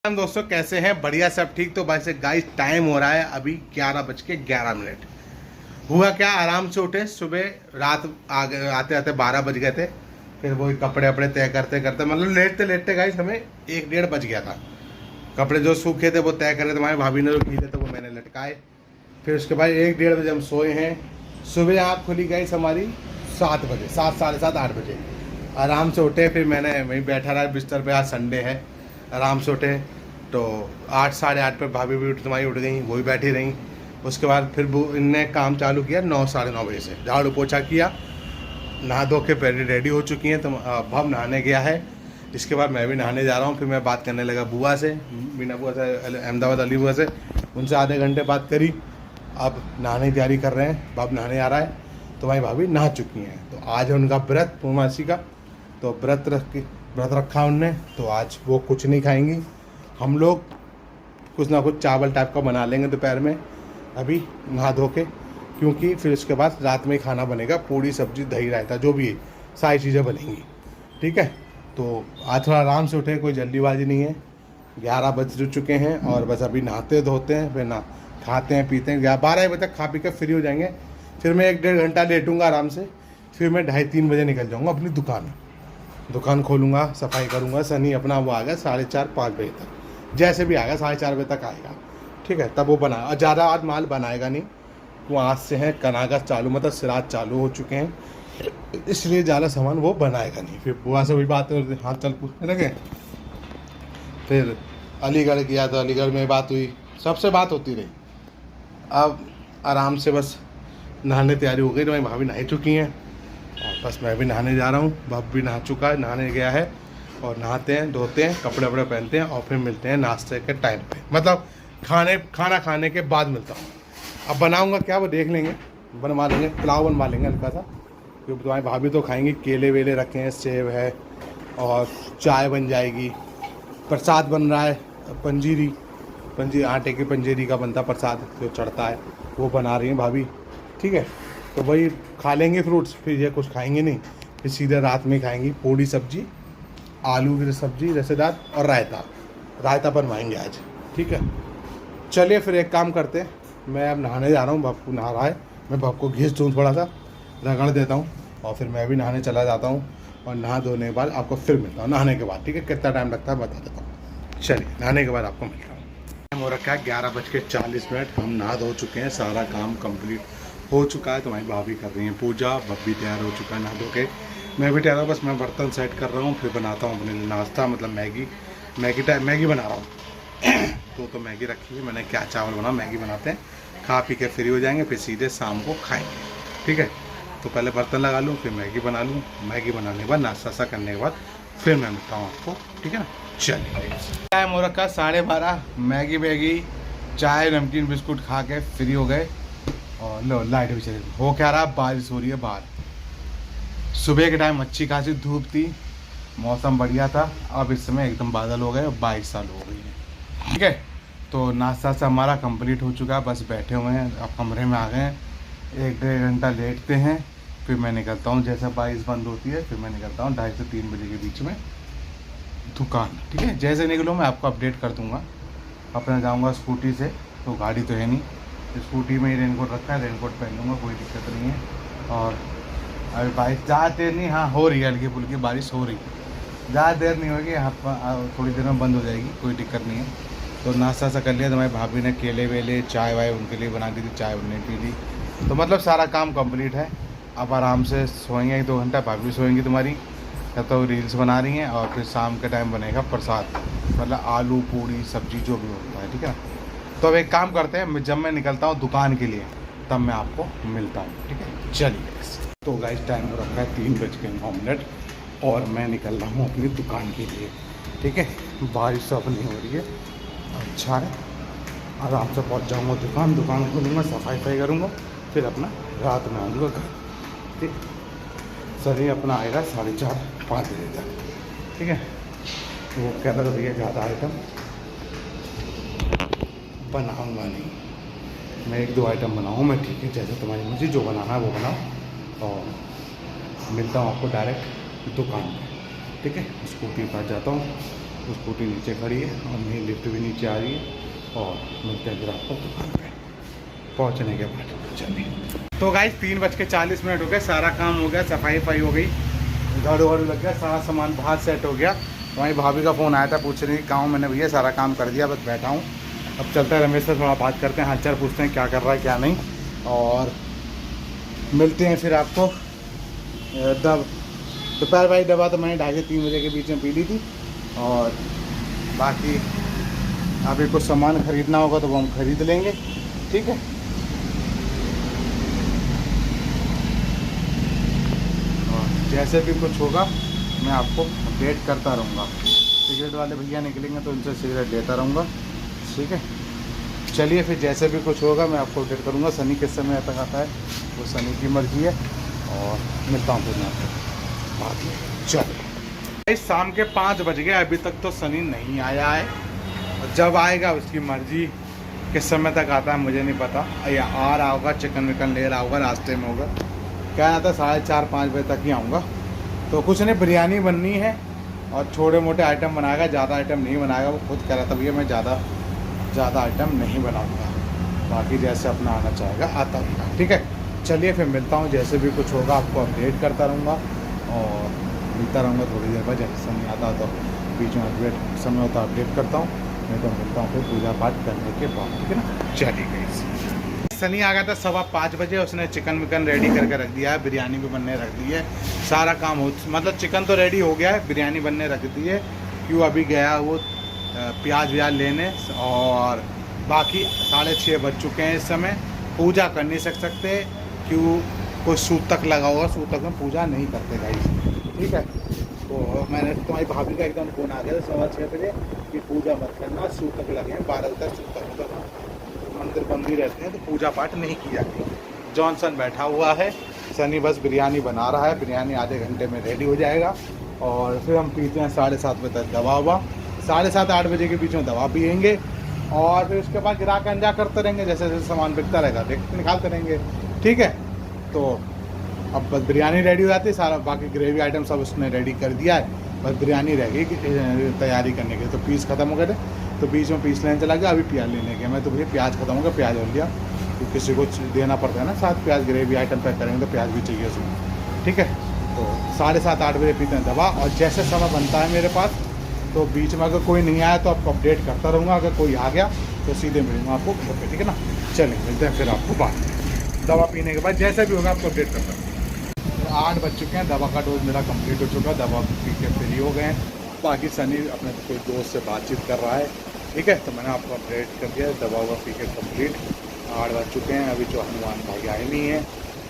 हम दोस्तों कैसे हैं? बढ़िया, सब ठीक। तो भाई से गाइस टाइम हो रहा है अभी 11:11। हुआ क्या, आराम से उठे सुबह, रात आते आते 12 बज गए थे। फिर वही कपड़े वपड़े तय करते करते मतलब लेटते लेटते गाइस हमें 1-1:30 बज गया था। कपड़े जो सूखे थे वो तय करे थे, हमारी भाभी ने जो गीले थे वो मैंने लटकाए। फिर उसके बाद 1-1:30 बजे हम सोए हैं। सुबह आँख खुली गाइस हमारी 7 बजे, 7, साढ़े 7, 8 बजे। आराम से उठे, फिर मैंने वहीं बैठा रहा बिस्तर पे, आज संडे है। आराम से उठे तो 8, साढ़े 8 पे भाभी भी तुम्हारी उठ गई, वो भी बैठी रहीं। उसके बाद फिर इनने काम चालू किया 9, साढ़े 9 बजे से, झाड़ू पोछा किया, नहा धो के पहले रेडी हो चुकी हैं। तो अब नहाने गया है। इसके बाद मैं भी नहाने जा रहा हूँ। फिर मैं बात करने लगा बुआ से, मीना बुआ से, अहमदाबाद अली बुआ से। उनसे आधे घंटे बात करी। अब नहाने की तैयारी कर रहे हैं, बाप नहाने आ रहा है। तो भाई भाभी नहा चुकी हैं। तो आज है उनका व्रत, पूर्णमासी का। तो व्रत रखा उनने, तो आज वो कुछ नहीं खाएंगी। हम लोग कुछ ना कुछ चावल टाइप का बना लेंगे दोपहर में, अभी नहा धो के, क्योंकि फिर उसके बाद रात में खाना बनेगा, पूड़ी सब्जी दही रायता जो भी है, सारी चीज़ें बनेंगी। ठीक है। तो आज थोड़ा आराम से उठे, कोई जल्दीबाजी नहीं है। 11 बज चुके हैं और बस अभी नहाते धोते हैं, फिर ना खाते हैं पीते हैं। 12 बजे तक खा पी कर फ्री हो जाएंगे। फिर मैं 1-1.5 घंटा लेटूंगा आराम से। फिर मैं 2:30-3 बजे निकल जाऊँगा अपनी दुकान खोलूँगा, सफाई करूँगा। सनी अपना वो आ गया 4:30-5 बजे तक, जैसे भी आएगा 4:30 बजे तक आएगा। ठीक है, तब वो बना, और ज़्यादा आज माल बनाएगा नहीं। वो आज से है कनागस चालू, मतलब सिराज चालू हो चुके हैं, इसलिए ज़्यादा सामान वो बनाएगा नहीं। फिर बुआ से वही बात है, हाथ चल पूछने लगे। फिर अलीगढ़ गया तो अलीगढ़ में बात हुई, सबसे बात होती रही। अब आराम से बस नहाने तैयारी हो गई। तो भाभी नहा चुकी हैं और बस मैं भी नहाने जा रहा हूँ। बाप भी नहा चुका है, नहाने गया है। और नहाते हैं, धोते हैं, कपड़े वपड़े पहनते हैं और फिर मिलते हैं नाश्ते के टाइम पे, मतलब खाना खाने के बाद मिलता हूँ। अब बनाऊँगा क्या वो देख लेंगे, बनवा लेंगे, पुलाव बनवा लेंगे हल्का सा, क्योंकि तुम्हारी भाभी तो खाएंगी। केले वेले रखे हैं, सेब है और चाय बन जाएगी। प्रसाद बन रहा है, पंजीरी आटे की पंजीरी का बनता प्रसाद जो चढ़ता है, वो बना रही हैं भाभी। ठीक है, तो वही खा लेंगे फ्रूट्स, फिर ये कुछ खाएंगे नहीं। फिर सीधे रात में खाएंगी पूड़ी सब्जी, आलू की सब्जी रसेदार और रायता बनवाएंगे आज। ठीक है, चलिए फिर एक काम करते हैं, मैं अब नहाने जा रहा हूँ। बापू नहा रहा है, मैं बाप को घिस दूँ, थोड़ा सा रगड़ देता हूँ और फिर मैं भी नहाने चला जाता हूँ। और नहा धोने के बाद आपको फिर मिलता हूँ नहाने के बाद। ठीक है, कितना टाइम लगता है बता देता हूँ। चलिए नहाने के बाद आपको मिलता हूँ। टाइम हो रखा है 11:40। हम नहा धो चुके हैं, सारा काम कंप्लीट हो चुका है। तुम्हारी भाभी कर रही हैं पूजा, बब्बी तैयार हो चुका है नहा धो के। मैं भी तैयार हूँ, बस मैं बर्तन सेट कर रहा हूँ, फिर बनाता हूँ अपने लिए नाश्ता, मतलब मैगी बना रहा हूँ। तो मैगी रखी है मैंने, क्या चावल बना, मैगी बनाते हैं, खा पी के फ्री हो जाएंगे, फिर सीधे शाम को खाएंगे। ठीक है, तो पहले बर्तन लगा लूँ, फिर मैगी बना लूँ। मैगी बनाने के बाद नाश्ता करने के बाद फिर मैं मिलता हूँ आपको। ठीक है ना, चलिए। टाइम हो रखा 12:30। मैगी चाय नमकीन बिस्कुट खा के फ्री हो गए। और लो लाइट भी चली। हो क्या रहा, बारिश हो रही है बाहर। सुबह के टाइम अच्छी खासी धूप थी, मौसम बढ़िया था। अब इस समय एकदम बादल हो गए, 22 साल हो गई है। ठीक है, तो नाश्ता से हमारा कंप्लीट हो चुका है, बस बैठे हुए हैं, अब कमरे में आ गए हैं। 1-1.5 घंटा लेटते हैं, फिर मैं निकलता हूँ। जैसे 22 बंद होती है, फिर मैं निकलता हूँ 2:30 से 3 बजे के बीच में दुकान। ठीक है, जैसे निकलूँ मैं आपको अपडेट कर दूँगा। अपना जाऊँगा स्कूटी से, तो गाड़ी तो है नहीं, स्कूटी में ही रेनकोट रखा है, रेनकोट पहन लूँगा, कोई दिक्कत नहीं है। और अभी बारिश ज़्यादा देर नहीं, हाँ हो रही है, हल्की फुल्की बारिश हो रही है, ज़्यादा देर नहीं होगी, थोड़ी देर में बंद हो जाएगी, कोई दिक्कत नहीं है। तो नाश्ता सा कर लिया। तो हमारी भाभी ने केले वेले चाय वाय उनके लिए बना दी थी, चाय उन्हें पी ली। तो मतलब सारा काम कंप्लीट है। अब आराम से सोएंगे 1-2 घंटा, भाभी सोएंगी तुम्हारी, या तो रील्स बना रही हैं। और फिर शाम के टाइम बनेगा प्रसाद, मतलब आलू पूड़ी सब्जी जो भी होता है। ठीक है, तो अब एक काम करते हैं, जब मैं निकलता हूँ दुकान के लिए तब मैं आपको मिलता हूँ। ठीक है, चलिए। तो गाइस टाइम हो रखा है 3:09 और मैं निकल रहा हूँ अपनी दुकान के लिए। ठीक है, बारिश अब नहीं हो रही है, अच्छा है, आराम से पहुँच जाऊँगा दुकान खोलूँगा, सफाई करूँगा, फिर अपना रात में आऊँगा घर। ठीक, सर ये अपना आएगा 4:30-5 बजे तक। ठीक है, तो वो कह रहा भैया ज़्यादा आइटम बनाऊँगा नहीं, मैं 1-2 आइटम बनाऊँ मैं। ठीक है, जैसे तुम्हारी मर्जी, जो बनाना है वो बनाओ। और मिलता हूँ आपको डायरेक्ट दुकान में। ठीक है, स्कूटी पर जाता हूँ, स्कूटी नीचे खड़ी है और मेरी लिफ्ट भी नीचे आ रही है। और मिलते हैं फिर आपको दुकान पे पहुँचने के बाद। चलिए तो गाइस 3:40 हो गए, सारा काम हो गया, सफाई वफाई हो गई, झाड़ू वाड़ू लग गया, सारा सामान बाहर सेट हो गया। हमारी भाभी का फ़ोन आया था पूछ रही गाँव मैंने भैया सारा काम कर दिया, बस बैठा हूँ। अब चलते हैं रमेश से थोड़ा बात करते हैं, हालचाल पूछते हैं क्या कर रहा है क्या नहीं, और मिलते हैं फिर आपको। दोपहर भाई दवा तो मैंने 2:30 से 3 बजे के बीच में पी ली थी, और बाकी अभी कुछ सामान ख़रीदना होगा तो वो हम ख़रीद लेंगे। ठीक है, और जैसे भी कुछ होगा मैं आपको अपडेट करता रहूँगा। सिगरेट वाले भैया निकलेंगे तो उनसे सिगरेट लेता रहूँगा। ठीक है, चलिए फिर जैसे भी कुछ होगा मैं आपको अपडेट करूँगा। सनी किस समय तक आता है वो सनी की मर्ज़ी है, और मिलता हूँ फिर मैं आपको बाद में। चलिए शाम के 5 बज गए, अभी तक तो सनी नहीं आया है, और जब आएगा उसकी मर्ज़ी। किस समय तक आता है मुझे नहीं पता, या आ रहा होगा चिकन विकन ले रहा होगा, रास्ते में होगा। क्या आता 4:30-5 बजे तक ही आऊँगा। तो कुछ नहीं, बिरयानी बननी है और छोटे मोटे आइटम बनाएगा, ज़्यादा आइटम नहीं बनाएगा। वो खुद कह रहा था भैया मैं ज़्यादा आइटम नहीं बनाऊँगा, बाकी जैसे अपना आना चाहेगा आता रहेगा। ठीक है, चलिए फिर मिलता हूँ, जैसे भी कुछ होगा आपको अपडेट करता रहूँगा, और मिलता रहूँगा थोड़ी देर बाद। जैसे समय आता तो बीच में अपडेट समय होता अपडेट करता हूँ, नहीं तो मिलता हूँ फिर पूजा पाठ करने के बाद। ठीक है ना, चलिए गई। सनी आ गया था 5:15 बजे, उसने चिकन विकन रेडी करके रख दिया है, बिरयानी भी बनने रख दी है, सारा काम हो, मतलब चिकन तो रेडी हो गया है, बिरयानी बनने रख दी है। क्यों अभी गया वो प्याज व्याज लेने, और बाकी 6:30 बज चुके हैं इस समय। पूजा कर नहीं सकते, क्यों कोई सूतक लगा हुआ, सूतक में पूजा नहीं करते गाइस। ठीक है, तो मैंने तुम्हारी भाभी का एकदम फ़ोन आ गया था 6:15 बजे कि पूजा मत करना, सूतक लगे हैं 12 तक, सूतक तो मंदिर बंद ही रहते हैं, तो पूजा पाठ नहीं की जाती। जॉनसन बैठा हुआ है, सनी बस बिरयानी बना रहा है, बिरयानी आधे घंटे में रेडी हो जाएगा, और फिर हम पीते हैं 7:30 बजे तक दवा हुआ, 7:30-8 बजे के बीच में दवा पियेंगे, और फिर उसके बाद ग्राहक अंजा करते रहेंगे, जैसे जैसे सामान बिकता रहेगा देख निकालते रहेंगे। ठीक है, तो अब बस बिरयानी रेडी हो जाती है, सारा बाकी ग्रेवी आइटम सब उसने रेडी कर दिया है, बस बिरयानी रह गई तैयारी करने के। तो पीस ख़त्म हो गए थे, तो बीच में पीस लेने चला गया, अभी प्याज लेने गया मैं, तो भैया प्याज खत्म हो गया, प्याज हो लिया, तो किसी को देना पड़ता है ना साथ प्याज, ग्रेवी आइटम पैक करेंगे तो प्याज भी चाहिए उसमें। ठीक है, तो 7:30-8 बजे पीते हैं दवा, और जैसे समय बनता है मेरे पास, तो बीच में अगर कोई नहीं आया तो आपको अपडेट करता रहूँगा, अगर कोई आ गया तो सीधे मिलूँगा आपको घर पे। ठीक है ना, चलिए मिलते हैं फिर आपको बाद में, दवा पीने के बाद जैसे भी होगा आपको अपडेट करता हूँ। 8 बज चुके हैं, दवा का डोज मेरा कंप्लीट हो चुका है, दवा पी के फ्री हो गए हैं। बाकी सनी अपने कोई दोस्त से बातचीत कर रहा है। ठीक है, तो मैंने आपको अपडेट कर दिया, दवा हुआ पी के कम्प्लीट। 8 बज चुके हैं, अभी जो हनुमान भाई आए नहीं है,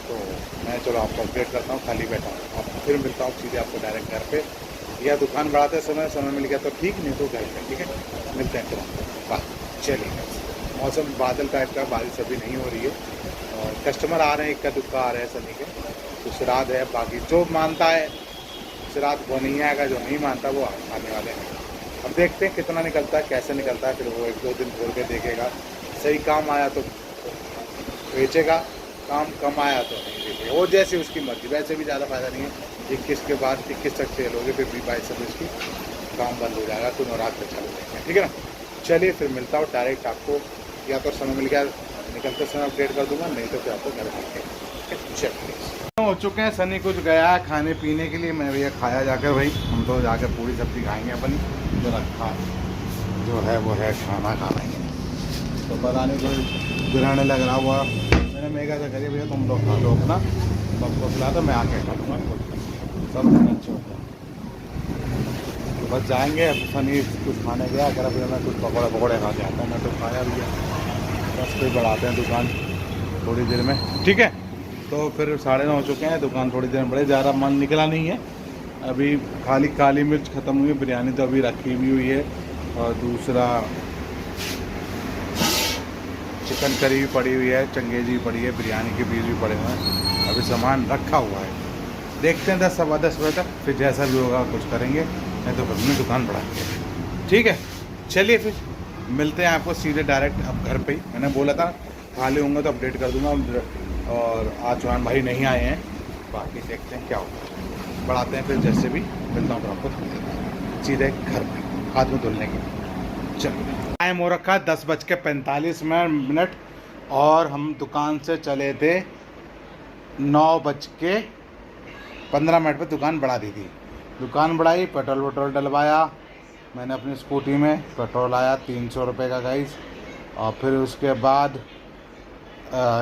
तो मैं चलो आपको अपडेट करता हूँ, खाली बैठा हूँ। अब फिर मिलता हूँ सीधे आपको डायरेक्ट घर पे, या दुकान बढ़ाते समय मिल गया तो ठीक, नहीं तो घर पे। ठीक है, मिलते हैं फिर बाय। चलिए, मौसम बादल टाइप का, बारिश अभी नहीं हो रही है, और कस्टमर आ रहे हैं, इक्का दुक्का आ रहे हैं सनी के, तो श्राद्ध है। बाकी जो मानता है श्राद्ध वो नहीं आएगा, जो नहीं मानता वो आने वाले हैं। अब देखते हैं कितना निकलता है, कैसे निकलता है, फिर वो 1-2 दिन खोल के देखेगा। सही काम आया तो बेचेगा, काम कम आया तो नहीं बेचेगा, वो जैसे उसकी मर्जी। वैसे भी ज़्यादा फायदा नहीं है, 21 के बाद 21 तक सेल होगी, फिर 22-26 की काम बंद हो जाएगा, तो नवरात्र चालू देंगे। ठीक है ना, चलिए फिर मिलता हूँ डायरेक्ट आपको, या तो समय मिल गया निकलते समय अपडेट कर दूँगा, नहीं तो फिर आपको घर मिलते। चलिए हो चुके हैं, सनी कुछ गया है खाने पीने के लिए, मैं भैया खाया जाकर भाई, हम तो जाकर पूरी सब्ज़ी खाएंगे अपनी, जो रखा जो है वो है खाना खाएंगे। तो पता नहीं कोई गिराने लग रहा हुआ, मैंने मेगा से करिए भैया तुम लोग खा लो अपना, सबको खिला दो, मैं आके खा लूँगा, सब अच्छे होता है। तो बस जाएंगे, अब सनी कुछ खाने गया, अगर फिर मैं कुछ पकौड़े खा के आता हूँ, मैं तो खाया भी है, बस फिर बढ़ाते हैं दुकान थोड़ी देर में। ठीक है, तो फिर 9:30 हो चुके हैं, दुकान थोड़ी देर में बढ़े, ज़्यादा मन निकला नहीं है अभी, खाली काली मिर्च ख़त्म हुई है, बिरयानी तो अभी रखी भी हुई है, और दूसरा चिकन करी भी पड़ी हुई है, चंगेजी भी पड़ी है, बिरयानी के बीज भी पड़े हुए हैं, अभी सामान रखा हुआ है। देखते हैं 10-10 बजे तक, फिर जैसा भी होगा कुछ करेंगे, नहीं तो घर में दुकान बढ़ाएंगे। ठीक है, चलिए फिर मिलते हैं आपको सीधे डायरेक्ट अब घर पे ही। मैंने बोला था खाली होंगे तो अपडेट कर दूंगा, और आज चौहान भाई नहीं आए हैं, बाकी देखते हैं क्या होगा, बढ़ाते हैं फिर जैसे भी। मिलता हूँ आपको सीधे घर पे। हाथ में धुलने के। चलो टाइम हो रखा है 10:45 और हम दुकान से चले थे 9:15 पे दुकान बढ़ा दी थी। दुकान बढ़ाई, पेट्रोल वट्रोल डलवाया मैंने अपनी स्कूटी में, पेट्रोल आया 300 रुपये का गाइस। और फिर उसके बाद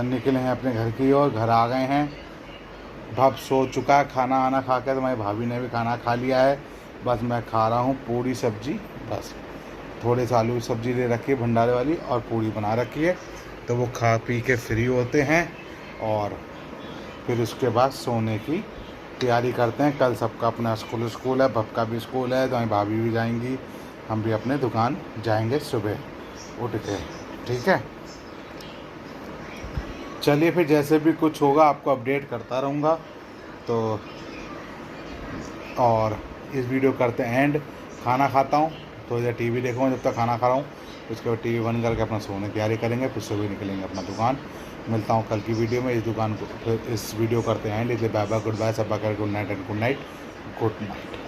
निकले हैं अपने घर की ओर। घर आ गए हैं, भाप सो चुका है, खाना आना खा के। तो मेरी भाभी ने भी खाना खा लिया है, बस मैं खा रहा हूँ पूरी सब्जी। बस थोड़े से आलू की सब्जी ले रखी है भंडारे वाली और पूरी बना रखी है, तो वो खा पी के फ्री होते हैं और फिर उसके बाद सोने की तैयारी करते हैं। कल सबका अपना स्कूल है, भप का भी स्कूल है, तो हमारी भाभी भी जाएंगी, हम भी अपने दुकान जाएंगे सुबह उठ के। ठीक है, चलिए फिर जैसे भी कुछ होगा आपको अपडेट करता रहूँगा। तो और इस वीडियो करते हैं एंड। खाना खाता हूँ तो इधर टीवी देखूँगा जब तक खाना खा रहा हूँ, उसके बाद टीवी बंद करके अपना सोने की तैयारी करेंगे, फिर सुबह निकलेंगे अपना दुकान। मिलता हूँ कल की वीडियो में। इस दुकान को फिर इस वीडियो करते हैं एंड। इसलिए बाय बाय, गुड बाय, सब कर good night and good night, good night.